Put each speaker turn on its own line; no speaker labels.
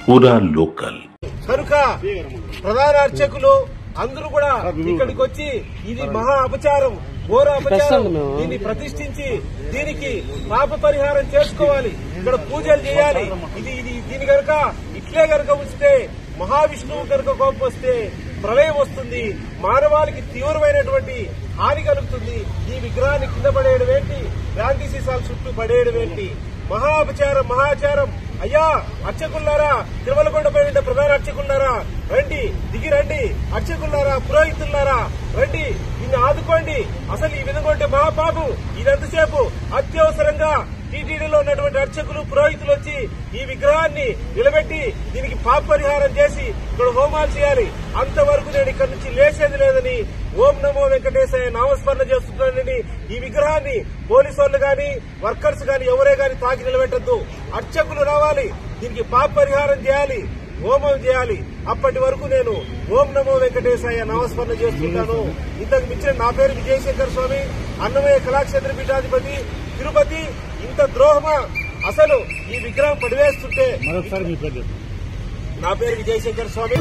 పూరా లోకల్
కనుక ప్రధాన అర్చకులు అందరూ కూడా ఇక్కడికి వచ్చి ఇది మహా అపచారం, ఘోర అపచారం, దీన్ని ప్రతిష్ఠించి దీనికి పాప పరిహారం చేసుకోవాలి, ఇక్కడ పూజలు చేయాలి. దీని గనక ఇట్లే గనక ఉంచితే మహావిష్ణువు గనక కోపం వస్తే ప్రళయం వస్తుంది, మానవాళికి తీవ్రమైనటువంటి హాని కలుగుతుంది. ఈ విగ్రహాన్ని కింద పడేయడం ఏంటి, గాంధీ సీసాల చుట్టూ పడేయడం ఏంటి, మహా అపచారం, మహాచారం. అయ్యా అర్చకులారా, తిరుమలకొండపై ఉండే ప్రధాన అర్చకులారా రండి, దిగి రండి. అర్చకులారా, పురోహితులారా రండి, దీన్ని ఆదుకోండి. అసలు ఈ విధంగా ఉంటే మహాపాపం. ఇదంతసేపు అత్యవసరంగా టీటీడీలో ఉన్నటువంటి అర్చకులు, పురోహితులు వచ్చి ఈ విగ్రహాన్ని నిలబెట్టి దీనికి పాప పరిహారం చేసి ఇక్కడ హోమాలు చేయాలి. అంతవరకు నేను ఇక్కడ నుంచి లేచేది లేదని ఓం నమో వెంకటేశాయ నామస్మరణ చేస్తున్నానని ఈ విగ్రహాన్ని పోలీసు వాళ్ళు గాని, వర్కర్స్ గాని ఎవరే గాని తాకి నిలబెట్టద్దు. అర్చకులు రావాలి, దీనికి పాప పరిహారం చేయాలి, హోమం చేయాలి. అప్పటి వరకు నేను ఓం నమో వెంకటేశాయ నామస్మరణ చేస్తుంటాను. ఇంతకు మించిన నా పేరు విజయశంకర్ స్వామి, అన్నమయ్య కళాక్షేత్ర పీఠాధిపతి, తిరుపతి. ఇంత ద్రోహమా? అసలు ఈ విగ్రహం పడివేస్తుంటే.
మరొకసారి మీ పేరు?
నా పేరు విజయశంకర్ స్వామి.